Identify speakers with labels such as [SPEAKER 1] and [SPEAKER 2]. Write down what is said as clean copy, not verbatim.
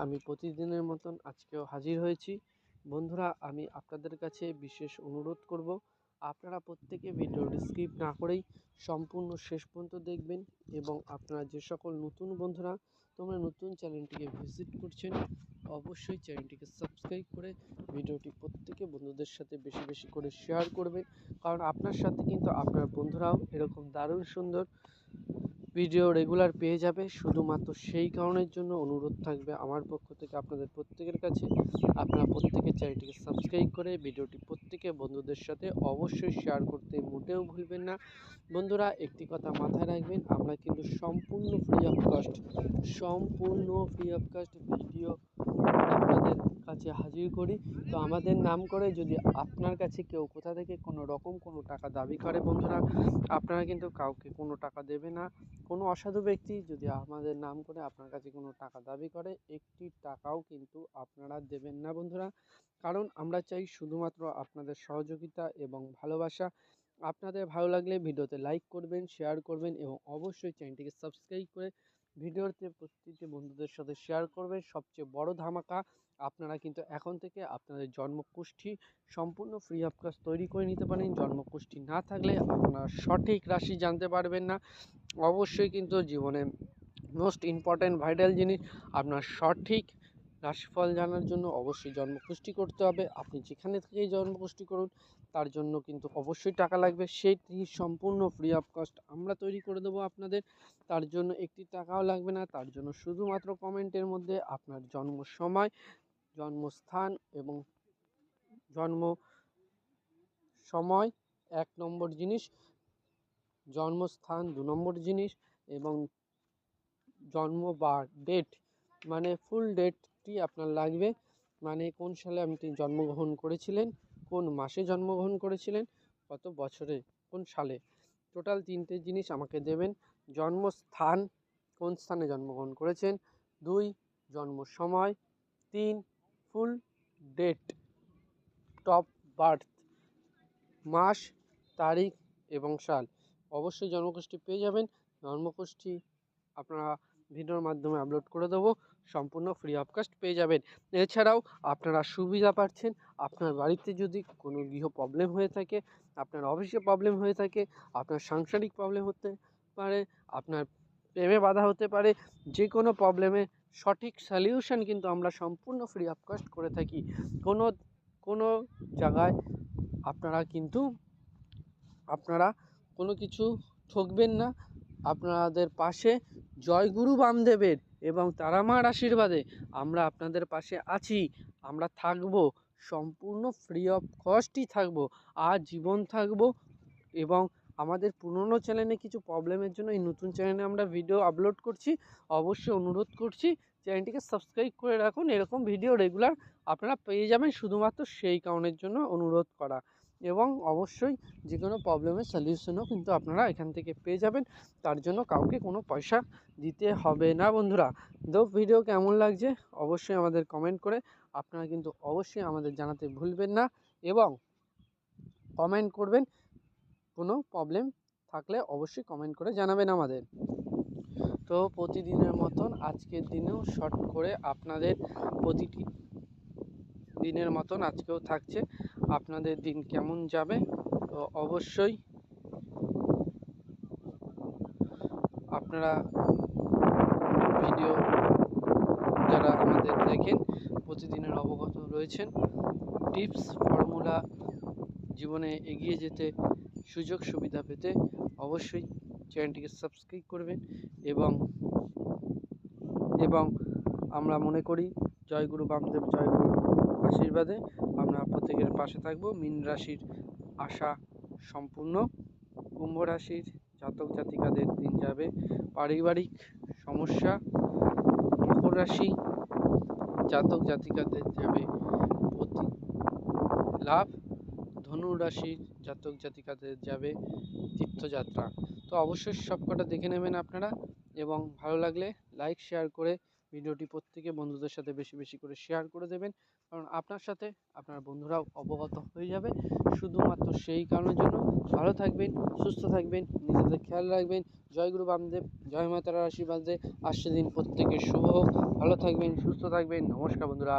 [SPEAKER 1] আমি প্রতিদিনের মতন আজকেও হাজির হয়েছি। বন্ধুরা, আমি আপনাদের কাছে বিশেষ অনুরোধ করব, আপনারা প্রত্যেকে ভিডিওটি স্কিপ না করেই সম্পূর্ণ শেষ পর্যন্ত দেখবেন। এবং আপনারা যে সকল নতুন বন্ধুরা তোমরা নতুন চ্যানেলটিকে ভিজিট করছেন, অবশ্যই চ্যানেলটিকে সাবস্ক্রাইব করে ভিডিওটি প্রত্যেকে বন্ধুদের সাথে বেশি বেশি করে শেয়ার করবেন। কারণ আপনার সাথে কিন্তু আপনার বন্ধুরাও এরকম দারুণ সুন্দর ভিডিও রেগুলার পেয়ে যাবে। শুধুমাত্র সেই কারণের জন্য অনুরোধ থাকবে আমার পক্ষ থেকে আপনাদের প্রত্যেকের কাছে, আপনারা প্রত্যেকে চ্যানেলটিকে সাবস্ক্রাইব করে ভিডিওটি প্রত্যেকে বন্ধুদের সাথে অবশ্যই শেয়ার করতে মোটেও ভুলবেন না। বন্ধুরা, একটি কথা মাথায় রাখবেন, আমরা কিন্তু সম্পূর্ণ ফ্রি অফ কস্ট ভিডিও আপনাদের কাছে হাজির করি। তো আমাদের নাম করে যদি আপনার কাছে কেউ কোথা থেকে কোনো রকম কোনো টাকা দাবি করে, বন্ধুরা আপনারা কিন্তু কাউকে কোনো টাকা দেবে না। কোনো অসাধু ব্যক্তি যদি আমাদের নাম করে আপনার কাছে কোনো টাকা দাবি করে, একটি টাকাও কিন্তু আপনারা দেবেন না বন্ধুরা। কারণ আমরা চাই শুধুমাত্র আপনাদের সহযোগিতা এবং ভালোবাসা। আপনাদের ভালো লাগলে ভিডিওতে লাইক করবেন, শেয়ার করবেন এবং অবশ্যই চ্যানেলটিকে সাবস্ক্রাইব করে ভিডিওতে প্রতিটি বন্ধুদের সাথে শেয়ার করবেন। সবচেয়ে বড় ধামাকা, আপনারা কিন্তু এখন থেকে আপনাদের জন্মকুষ্ঠি সম্পূর্ণ ফ্রি অফ কস্ট তৈরি করে নিতে পারেন। জন্মকুষ্ঠি না থাকলে আপনারা সঠিক রাশি জানতে পারবেন না। অবশ্যই কিন্তু জীবনে মোস্ট ইম্পর্ট্যান্ট ভাইটাল জিনিস, আপনার সঠিক রাশিফল জানার জন্য অবশ্যই জন্মকুষ্ঠি করতে হবে। আপনি যেখানে থেকেই জন্মকুষ্ঠি করুন তার জন্য কিন্তু অবশ্যই টাকা লাগবে। সেটি সম্পূর্ণ ফ্রি অফ কস্ট আমরা তৈরি করে দেবো আপনাদের। তার জন্য একটি টাকাও লাগবে না। তার জন্য শুধুমাত্র কমেন্টের মধ্যে আপনার জন্ম সময়, জন্মস্থান এবং জন্ম সময় 1 নম্বর জিনিস, জন্মস্থান 2 নম্বর জিনিস এবং জন্ম বা ডেট, মানে ফুল ডেটটি আপনার লাগবে। মানে কোন সালে আপনি জন্মগ্রহণ করেছিলেন, কোন মাসে জন্মগ্রহণ করেছিলেন, কত বছরে, কোন সালে, টোটাল 3টে জিনিস আমাকে দেবেন। জন্মস্থান, কোন স্থানে জন্মগ্রহণ করেছেন, 2 জন্ম সময়, 3 ফুল ডেট, টপ বার্থ, মাস, তারিখ এবং সাল। অবশ্যই জন্মকুষ্ঠি পেয়ে যাবেন। জন্মকুষ্ঠি আপনারা ভিডিওর মাধ্যমে আপলোড করে দেবো, সম্পূর্ণ ফ্রি অফ কস্ট পেয়ে যাবেন। এছাড়াও আপনারা সুবিধা পাচ্ছেন, আপনার বাড়িতে যদি কোনো গৃহ প্রবলেম হয়ে থাকে, আপনার অফিসে প্রবলেম হয়ে থাকে, আপনার সাংসারিক প্রবলেম হতে পারে, আপনার প্রেমে বাধা হতে পারে, যে কোনো প্রবলেমে সঠিক সলিউশন কিন্তু আমরা সম্পূর্ণ ফ্রি অফ কস্ট করে থাকি। কোনো জায়গায় আপনারা কোনো কিছু ঠকবেন না। আপনাদের পাশে জয়গুরু বামদেবের এবং তারামার আশীর্বাদে আমরা আপনাদের পাশে আছি। আমরা থাকবো, সম্পূর্ণ ফ্রি অফ কস্টই থাকবো, আর জীবন থাকবো। এবং আমাদের পুরনো চ্যানেলে কিছু প্রবলেমের জন্য এই নতুন চ্যানেলে আমরা ভিডিও আপলোড করছি। অবশ্যই অনুরোধ করছি চ্যানেলটিকে সাবস্ক্রাইব করে রাখুন। এরকম ভিডিও রেগুলার আপনারা পেয়ে যাবেন, শুধুমাত্র সেই কারণের জন্য অনুরোধ করা। এবং অবশ্যই যে কোনো প্রবলেমের সলিউশনও কিন্তু আপনারা এখান থেকে পেয়ে যাবেন। তার জন্য কাউকে কোনো পয়সা দিতে হবে না বন্ধুরা। তো ভিডিও কেমন লাগছে অবশ্যই আমাদের কমেন্ট করে আপনারা কিন্তু অবশ্যই আমাদের জানাতে ভুলবেন না। এবং কমেন্ট করবেন, কোনো প্রবলেম থাকলে অবশ্যই কমেন্ট করে জানাবেন আমাদের। তো প্রতিদিনের মতন আজকের দিনেও শর্ট করে আপনাদের প্রতিটি দিনের মতন আজকেও থাকছে, আপনাদের দিন কেমন যাবে। তো অবশ্যই আপনারা ভিডিও যারা আমাদের দেখেন প্রতিদিনের অবগত রয়েছেন, টিপস ফর্মুলা জীবনে এগিয়ে যেতে, সুযোগ সুবিধা পেতে অবশ্যই চ্যানেলটিকে সাবস্ক্রাইব করবেন। এবং আমরা মনে করি জয়গুরু বামদেব জয়গুরু আশীর্বাদে আমরা প্রত্যেকের পাশে থাকব। মীন রাশির আশা সম্পূর্ণ, কুম্ভ রাশির জাতক জাতিকাদের দিন যাবে পারিবারিক সমস্যা, মকর রাশি জাতক জাতিকাদের যাবে প্রতি লাভ, ধনু রাশির জাতক জাতিকাদের যাবে তীর্থযাত্রা। তো অবশ্যই সবকটা দেখে নেবেন আপনারা এবং ভালো লাগলে লাইক শেয়ার করে ভিডিওটি প্রত্যেকে বন্ধুদের সাথে বেশি বেশি করে শেয়ার করে দেবেন, কারণ আপনার সাথে আপনার বন্ধুরাও অবগত হয়ে যাবে। শুধুমাত্র সেই কারণের জন্য ভালো থাকবেন, সুস্থ থাকবেন, নিজেদের খেয়াল রাখবেন। জয় গুরু বামদেব, জয় মা তারার আশীর্বাদে আসছে দিন প্রত্যেকের শুভ হোক। ভালো থাকবেন, সুস্থ থাকবেন। নমস্কার বন্ধুরা।